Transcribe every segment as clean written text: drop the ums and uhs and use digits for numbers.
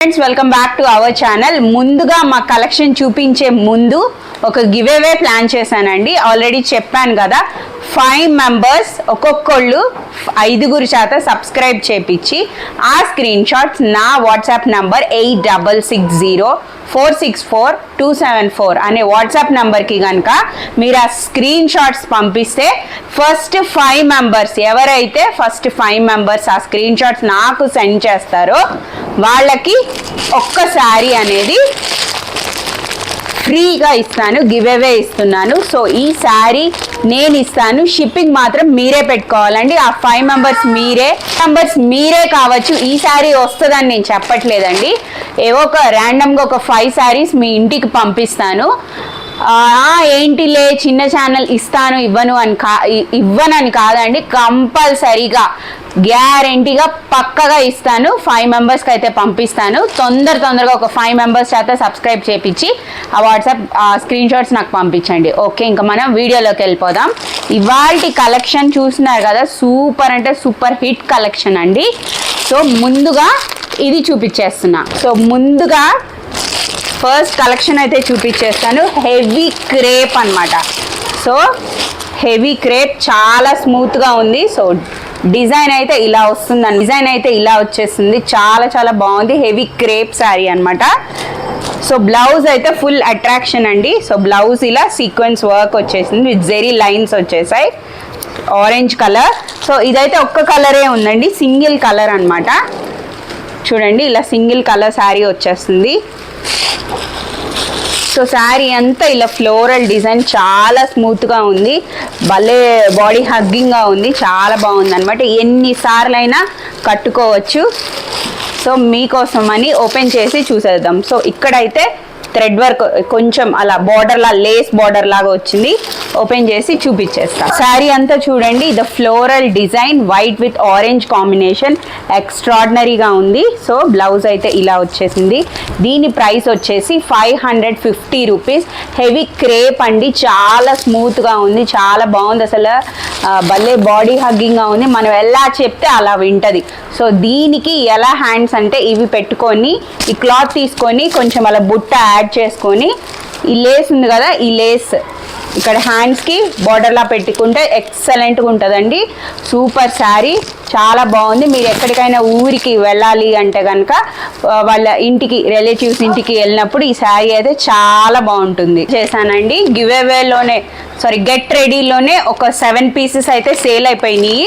Friends welcome back to our channel. ముందుగా మా collection చూపించే ముందు ఒక గివ్ అవే ప్లాన్ చేశానండి. ఆల్రెడీ చెప్పాను కదా, 5 మెంబర్స్ ఒక్కొక్కళ్ళు 5 చేత సబ్స్క్రైబ్ చేపించి ఆ స్క్రీన్ షాట్స్ నా వాట్సాప్ నంబర్ 8660464274 అనే వాట్సాప్ నంబర్కి కనుక మీరు ఆ స్క్రీన్ షాట్స్ పంపిస్తే ఫస్ట్ 5 మెంబర్స్ ఎవరైతే ఫస్ట్ 5 మెంబర్స్ ఆ స్క్రీన్ షాట్స్ నాకు సెండ్ చేస్తారో వాళ్ళకి ఒక్క శారీ అనేది ఫ్రీగా ఇస్తాను, గివ్ అవే ఇస్తున్నాను. సో ఈ శారీ నేను ఇస్తాను, షిప్పింగ్ మాత్రం మీరే పెట్టుకోవాలండి. ఆ 5 మెంబర్స్ మీరే కావచ్చు. ఈ శారీ వస్తుందని నేను చెప్పట్లేదండి, ఏవో ఒక ర్యాండమ్గా ఒక 5 శారీస్ మీ ఇంటికి పంపిస్తాను. ఏంటిలే చిన్న ఛానల్ ఇస్తాను ఇవ్వనని కాదండి, కంపల్సరీగా గ్యారెంటీగా పక్కగా ఇస్తాను. 5 మెంబర్స్కి అయితే పంపిస్తాను. తొందరగా ఒక 5 మెంబర్స్ చేత సబ్స్క్రైబ్ చేపించి ఆ వాట్సాప్ స్క్రీన్ షాట్స్ నాకు పంపించండి. ఓకే, ఇంకా మనం వీడియోలోకి వెళ్ళిపోదాం. ఇవాల్టి కలెక్షన్ చూస్తున్నారు కదా, సూపర్ అంటే సూపర్ హిట్ కలెక్షన్ అండి. సో ముందుగా ఇది చూపించేస్తున్నా. సో ముందుగా ఫస్ట్ కలెక్షన్ అయితే చూపించేస్తాను. హెవీ క్రేప్ అన్నమాట. సో హెవీ క్రేప్ చాలా స్మూత్గా ఉంది. సో డిజైన్ అయితే ఇలా వస్తుందండి, డిజైన్ అయితే ఇలా వచ్చేస్తుంది. చాలా బాగుంది. హెవీ క్రేప్ శారీ అనమాట. సో బ్లౌజ్ అయితే ఫుల్ అట్రాక్షన్ అండి. సో బ్లౌజ్ ఇలా సీక్వెన్స్ వర్క్ వచ్చేసింది, విత్ జెరీ లైన్స్ వచ్చేసాయి. Orange colour. సో ఇదైతే ఒక్క కలరే ఉందండి, సింగిల్ కలర్ అనమాట. చూడండి, ఇలా సింగిల్ కలర్ శారీ వచ్చేస్తుంది. సో శారీ అంతా ఇలా ఫ్లోరల్ డిజైన్ చాలా స్మూత్గా ఉంది, భలే బాడీ హగ్గింగ్గా ఉంది, చాలా బాగుంది అనమాట. ఎన్నిసార్లు అయినా కట్టుకోవచ్చు. సో మీకోసం అని ఓపెన్ చేసి చూసేద్దాం. సో ఇక్కడైతే థ్రెడ్ వర్క్ కొంచెం అలా బార్డర్లా, లేస్ బార్డర్ లాగా వచ్చింది. ఓపెన్ చేసి చూపించేస్తా. శారీ అంతా చూడండి, ఇది floral design, white with orange combination, ఎక్స్ట్రాడినరీగా ఉంది. సో బ్లౌజ్ అయితే ఇలా వచ్చేసింది. దీని ప్రైస్ వచ్చేసి 550 రూపీస్. హెవీ క్రేప్ అండి, చాలా స్మూత్గా ఉంది, చాలా బాగుంది. అసలు భలే బాడీ హగ్గింగ్గా ఉంది. మనం ఎలా చెప్తే అలా వింటది. సో దీనికి ఎలా హ్యాండ్స్ అంటే ఇవి పెట్టుకొని ఈ క్లాత్ తీసుకొని కొంచెం అలా బుట్ట యాడ్ చేసుకొని ఈ లేస్ ఉంది కదా, ఈ లేస్ ఇక్కడ హ్యాండ్స్కి బార్డర్లా పెట్టుకుంటే ఎక్సలెంట్గా ఉంటుందండి. సూపర్ శారీ, చాలా బాగుంది. మీరు ఎక్కడికైనా ఊరికి వెళ్ళాలి అంటే కనుక వాళ్ళ ఇంటికి, రిలేటివ్స్ ఇంటికి వెళ్ళినప్పుడు ఈ శారీ అయితే చాలా బాగుంటుంది. చేశానండి గివ్ అవేలోనే, గెట్ రెడీలోనే ఒక 7 పీసెస్ అయితే సేల్ అయిపోయినాయి.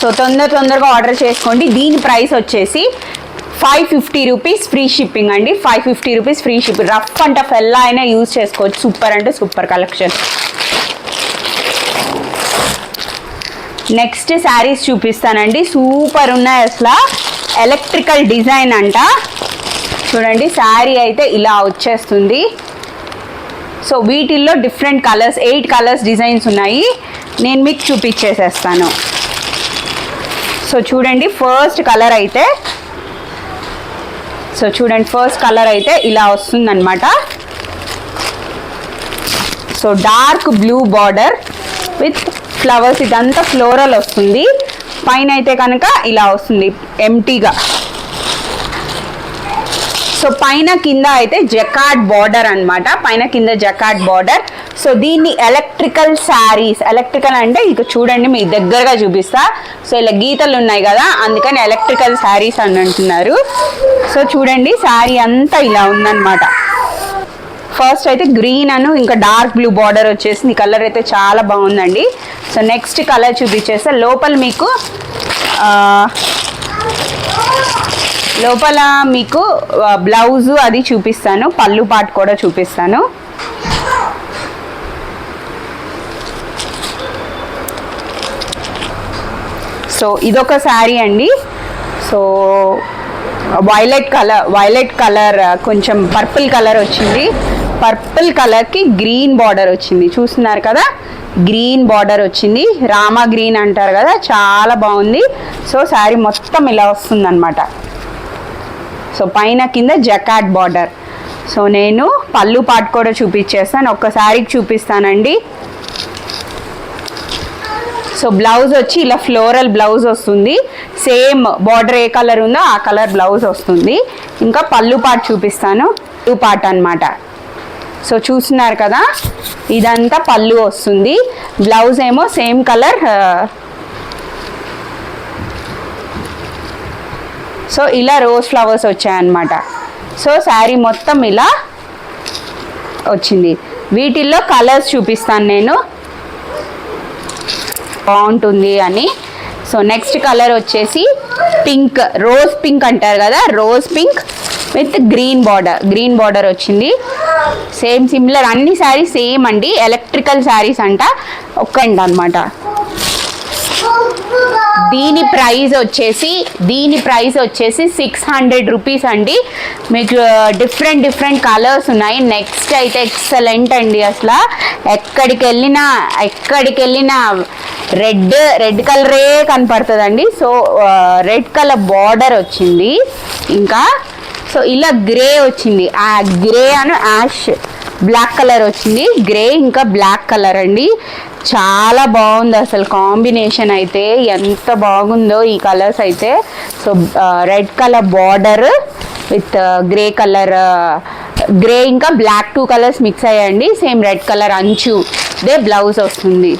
సో తొందరగా ఆర్డర్ చేసుకోండి. దీని ప్రైస్ వచ్చేసి 550 రూపీస్ ఫ్రీ షిప్పింగ్ అండి. 550 rupees free shipping. Rough and tough ఎలా అయినా యూజ్ చేసుకోవచ్చు. సూపర్ అంటే సూపర్ కలెక్షన్. నెక్స్ట్ శారీస్ చూపిస్తానండి, సూపర్ ఉన్నాయి అసలు. ఎలక్ట్రికల్ డిజైన్ అంట. చూడండి, శారీ అయితే ఇలా వచ్చేస్తుంది. సో వీటిల్లో డిఫరెంట్ కలర్స్, 8 కలర్స్ డిజైన్స్ ఉన్నాయి. నేను మీకు చూపించేసేస్తాను. సో చూడండి, ఫస్ట్ కలర్ అయితే ఇలా వస్తుందన్నమాట. So dark blue border with flowers, ఇదంతా ఫ్లోరల్ వస్తుంది. పైన అయితే కనుక ఇలా వస్తుంది ఎంటీగా. సో పైన కింద అయితే జకార్డ్ బార్డర్ అనమాట, పైన కింద జకార్డ్ బార్డర్. సో దీన్ని ఎలక్ట్రికల్ శారీస్, ఎలక్ట్రికల్ అంటే ఇక చూడండి మీ దగ్గరగా చూపిస్తా. సో ఇలా గీతలు ఉన్నాయి కదా, అందుకని ఎలక్ట్రికల్ శారీస్ అని అంటున్నారు. సో చూడండి, శారీ అంతా ఇలా ఉందన్నమాట. ఫస్ట్ అయితే గ్రీన్ అను ఇంకా డార్క్ బ్లూ బార్డర్ వచ్చేసింది. కలర్ అయితే చాలా బాగుందండి. సో నెక్స్ట్ కలర్ చూపించేస్తే లోపల మీకు బ్లౌజు అది చూపిస్తాను, పళ్ళు పాటు కూడా చూపిస్తాను. సో ఇదొక శారీ అండి. సో వైలెట్ కలర్ కొంచెం పర్పుల్ కలర్ వచ్చింది. పర్పుల్ కలర్కి గ్రీన్ బార్డర్ వచ్చింది, చూస్తున్నారు కదా, గ్రీన్ బార్డర్ వచ్చింది. రామా గ్రీన్ అంటారు కదా, చాలా బాగుంది. సో శారీ మొత్తం ఇలా వస్తుందన్నమాట. సో పైన కింద జకార్డ్ బార్డర్. సో నేను పళ్ళు పాటు కూడా చూపించేస్తాను, ఒక్కసారికి చూపిస్తానండి. సో బ్లౌజ్ వచ్చి ఇలా ఫ్లోరల్ బ్లౌజ్ వస్తుంది. సేమ్ బార్డర్ ఏ కలర్ ఉందో ఆ కలర్ బ్లౌజ్ వస్తుంది. ఇంకా పళ్ళు పార్ట్ చూపిస్తాను. పళ్ళు పార్ట్ అన్నమాట. సో చూస్తున్నారు కదా, ఇదంతా పళ్ళు వస్తుంది. బ్లౌజ్ ఏమో సేమ్ కలర్. సో ఇలా రోజ్ ఫ్లవర్స్ వచ్చాయన్నమాట. సో శారీ మొత్తం ఇలా వచ్చింది. వీటిల్లో కలర్స్ చూపిస్తాను నేను, బాగుంటుంది అని. సో నెక్స్ట్ కలర్ వచ్చేసి పింక్, రోజ్ పింక్ అంటారు కదా, rose pink with green border వచ్చింది. సేమ్ సిమిలర్, అన్ని శారీస్ సేమ్ అండి. ఎలక్ట్రికల్ శారీస్ అంట, ఒక్కండి అనమాట. దీని ప్రైస్ వచ్చేసి 600 రూపీస్ అండి. మీకు డిఫరెంట్ కలర్స్ ఉన్నాయి. నెక్స్ట్ అయితే ఎక్సలెంట్ అండి. అసలు ఎక్కడికి వెళ్ళినా రెడ్ కలరే కనపడుతుందండి. సో రెడ్ కలర్ బార్డర్ వచ్చింది. ఇంకా సో ఇలా గ్రే వచ్చింది. ఆ గ్రే అని యాష్ బ్లాక్ కలర్ వచ్చింది. గ్రే ఇంకా బ్లాక్ కలర్ అండి. చాలా బాగుంది అసలు కాంబినేషన్ అయితే, ఎంత బాగుందో ఈ కలర్స్ అయితే. So red colour border with grey colour, grey ఇంకా బ్లాక్ 2 కలర్స్ మిక్స్ అయ్యాయండి. సేమ్ రెడ్ కలర్ అంచు దే బ్లౌజ్ వస్తుంది.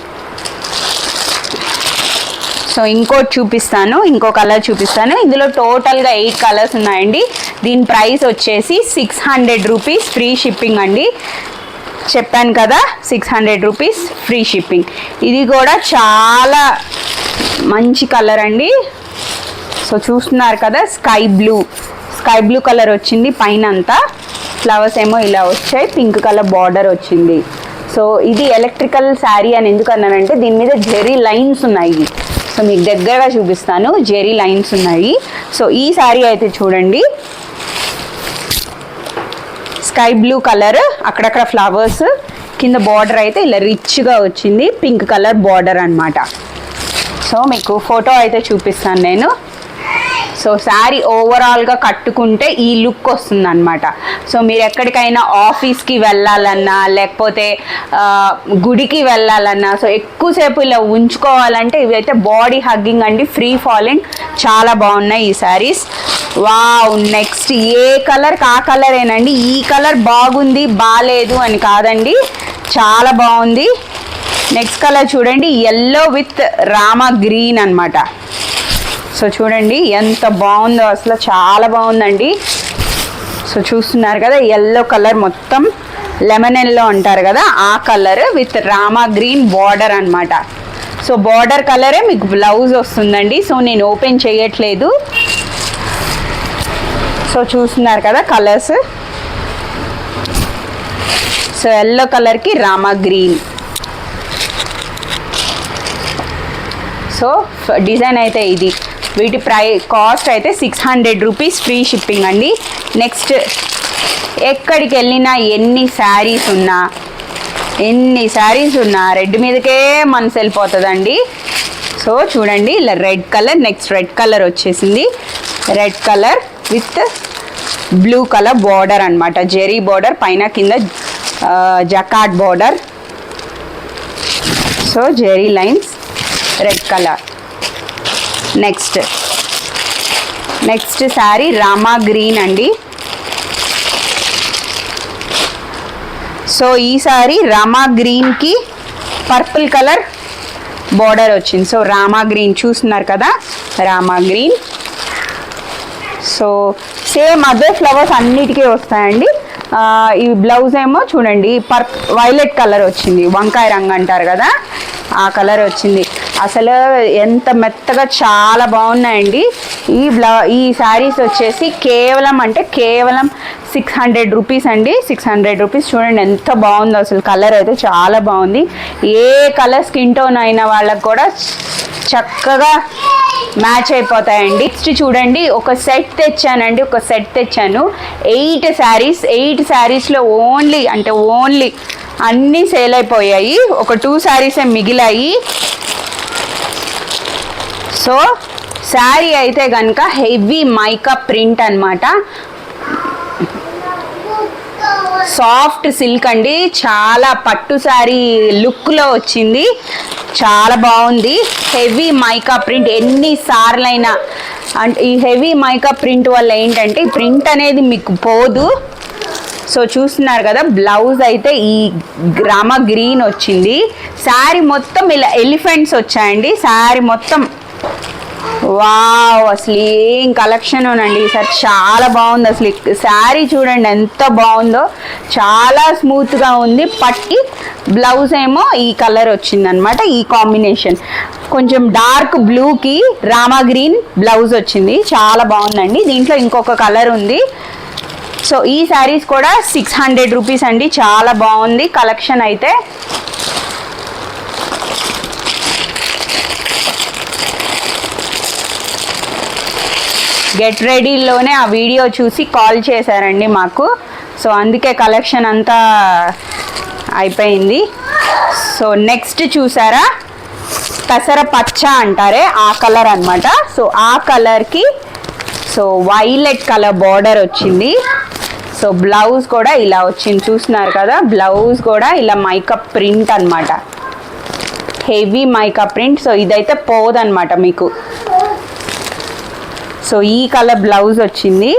సో ఇంకో కలర్ చూపిస్తాను. ఇందులో టోటల్గా 8 కలర్స్ ఉన్నాయండి. దీని ప్రైస్ వచ్చేసి 600 రూపీస్, ఫ్రీ షిప్పింగ్ అండి. చెప్పాను కదా, 600 రూపీస్ ఫ్రీ షిప్పింగ్. ఇది కూడా చాలా మంచి కలర్ అండి. సో చూస్తున్నారు కదా, స్కై బ్లూ కలర్ వచ్చింది. పైన అంతా ఫ్లవర్స్ ఏమో ఇలా వచ్చాయి. పింక్ కలర్ బార్డర్ వచ్చింది. సో ఇది ఎలక్ట్రికల్ శారీ అని ఎందుకు అన్నానంటే, దీని మీద జెరీ లైన్స్ ఉన్నాయి. సో మీకు దగ్గరగా చూపిస్తాను, జెరీ లైన్స్ ఉన్నాయి. సో ఈ శారీ అయితే చూడండి, స్కై బ్లూ కలర్, అక్కడక్కడ ఫ్లవర్స్, కింద బార్డర్ అయితే ఇలా రిచ్గా వచ్చింది. పింక్ కలర్ బార్డర్ అన్నమాట. సో మీకు ఫోటో అయితే చూపిస్తాను నేను. సో శారీ ఓవరాల్గా కట్టుకుంటే ఈ లుక్ వస్తుంది అనమాట. సో మీరు ఎక్కడికైనా ఆఫీస్కి వెళ్ళాలన్నా, లేకపోతే గుడికి వెళ్ళాలన్నా, సో ఎక్కువసేపు ఇలా ఉంచుకోవాలంటే ఇవైతే బాడీ హగ్గింగ్ అండి, ఫ్రీ ఫాలింగ్, చాలా బాగున్నాయి ఈ శారీస్. వావ్, నెక్స్ట్ ఏ కలర్ ఆ కలరేనండి. ఈ కలర్ బాగుంది బాలేదు అని కాదండి, చాలా బాగుంది. నెక్స్ట్ కలర్ చూడండి, ఎల్లో విత్ రామా గ్రీన్ అన్నమాట. సో చూడండి ఎంత బాగుందో, అసలు చాలా బాగుందండి. సో చూస్తున్నారు కదా, ఎల్లో కలర్ మొత్తం లెమన్ ఎల్లో అంటారు కదా, ఆ colour with Rama green border అన్నమాట. సో బార్డర్ కలరే మీకు బ్లౌజ్ వస్తుందండి. సో నేను ఓపెన్ చేయట్లేదు. సో చూస్తున్నారు కదా కలర్స్. సో ఎల్లో కలర్కి రామా గ్రీన్. సో డిజైన్ అయితే ఇది. వీటి కాస్ట్ అయితే 600 రూపీస్, ఫ్రీ షిప్పింగ్ అండి. నెక్స్ట్ ఎక్కడికి వెళ్ళినా ఎన్ని శారీస్ ఉన్నా రెడ్ మీదకే మనసు వెళ్ళిపోతుందండి. సో చూడండి, ఇలా red colour, next red colour వచ్చేసింది. Red colour with blue colour border అన్నమాట. జెరీ బార్డర్, పైన కింద jacquard border. So zari lines, red colour. Next sari rama green అండి. సో ఈ శారీ రామా గ్రీన్కి పర్పుల్ కలర్ బార్డర్ వచ్చింది. సో రామా గ్రీన్ చూస్తున్నారు కదా, రామా గ్రీన్. సో సేమ్ అదే ఫ్లవర్స్ అన్నిటికీ వస్తాయండి. ఈ బ్లౌజ్ ఏమో చూడండి, వైలెట్ కలర్ వచ్చింది, వంకాయ రంగు అంటారు కదా, ఆ కలర్ వచ్చింది. అసలు ఎంత మెత్తగా చాలా బాగున్నాయండి. ఈ శారీస్ వచ్చేసి కేవలం 600 రూపీస్ అండి. 600 రూపీస్. చూడండి ఎంత బాగుందో అసలు, కలర్ అయితే చాలా బాగుంది. ఏ కలర్ స్కిన్ టోన్ అయిన వాళ్ళకి కూడా చక్కగా మ్యాచ్ అయిపోతాయండి. నెక్స్ట్ చూడండి, ఒక సెట్ తెచ్చాను. 8 శారీస్లో ఓన్లీ అన్నీ సేల్ అయిపోయాయి. ఒక 2 శారీసే మిగిలాయి. సో శారీ అయితే కనుక హెవీ మైకా ప్రింట్ అన్నమాట. సాఫ్ట్ సిల్క్ అండి, చాలా పట్టు శారీ లుక్లో వచ్చింది. చాలా బాగుంది. హెవీ మైకా ప్రింట్ ఎన్నిసార్లైనా, అంటే ఈ హెవీ మైకా ప్రింట్ వల్ల ఏంటంటే ఈ ప్రింట్ అనేది మీకు పోదు. సో చూస్తున్నారు కదా, బ్లౌజ్ అయితే ఈ రామా గ్రీన్ వచ్చింది. శారీ మొత్తం ఇలా ఎలిఫెంట్స్ వచ్చాయండి. శారీ మొత్తం వావ్, అసలు ఏం కలెక్షన్ అనండి ఈసారి. చాలా బాగుంది అసలు. శారీ చూడండి ఎంత బాగుందో, చాలా స్మూత్గా ఉంది. పట్టి బ్లౌజ్ ఏమో ఈ కలర్ వచ్చిందనమాట. ఈ కాంబినేషన్ కొంచెం డార్క్ బ్లూకి రామా గ్రీన్ బ్లౌజ్ వచ్చింది. చాలా బాగుందండి. దీంట్లో ఇంకొక కలర్ ఉంది. సో ఈ శారీస్ కూడా 600 రూపీస్ అండి. చాలా బాగుంది కలెక్షన్ అయితే. గెట్ రెడీలోనే ఆ వీడియో చూసి కాల్ చేశారండి మాకు. సో అందుకే కలెక్షన్ అంతా అయిపోయింది. సో నెక్స్ట్ చూసారా, పెసర పచ్చ అంటారే ఆ కలర్ అనమాట. సో ఆ కలర్కి సో వైలెట్ కలర్ బార్డర్ వచ్చింది. సో బ్లౌజ్ కూడా ఇలా వచ్చింది, చూస్తున్నారు కదా. బ్లౌజ్ కూడా ఇలా మైకప్ ప్రింట్ అనమాట, హెవీ మైకా ప్రింట్. సో ఇదైతే పోదనమాట మీకు. సో ఈ కలర్ బ్లౌజ్ వచ్చింది.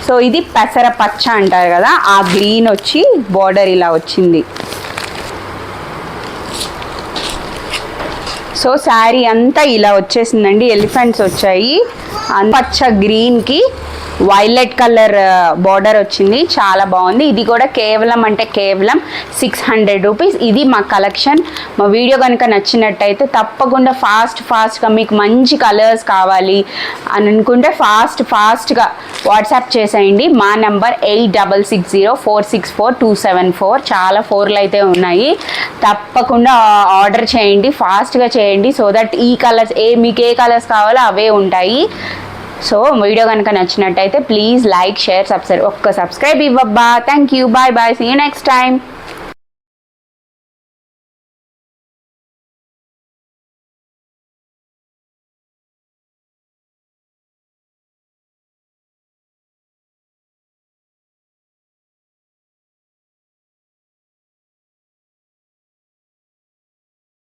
సో ఇది పెసర పచ్చ అంటారు కదా, ఆ గ్రీన్ వచ్చి బార్డర్ ఇలా వచ్చింది. సో శారీ అంతా ఇలా వచ్చేసిందండి, ఎలిఫెంట్స్ వచ్చాయి. పచ్చ గ్రీన్కి వైలెట్ కలర్ బార్డర్ వచ్చింది. చాలా బాగుంది. ఇది కూడా కేవలం అంటే కేవలం 600 రూపీస్. ఇది మా కలెక్షన్. మా వీడియో కనుక నచ్చినట్టయితే తప్పకుండా ఫాస్ట్గా మీకు మంచి కలర్స్ కావాలి అని అనుకుంటే ఫాస్ట్గా వాట్సాప్ చేసేయండి. మా నెంబర్ 8660464274. చాలా 4లు అయితే ఉన్నాయి. తప్పకుండా ఆర్డర్ చేయండి, ఫాస్ట్గా చేయండి. సో దట్ ఈ కలర్స్ మీకు ఏ కలర్స్ కావాలో అవే ఉంటాయి. సో వీడియో కనుక నచ్చినట్టయితే ప్లీజ్ లైక్, షేర్, సబ్స్క్రైబ్. ఒక్క సబ్స్క్రైబ్ ఇవ్వబ్బా. Thank you, bye bye, see you next time.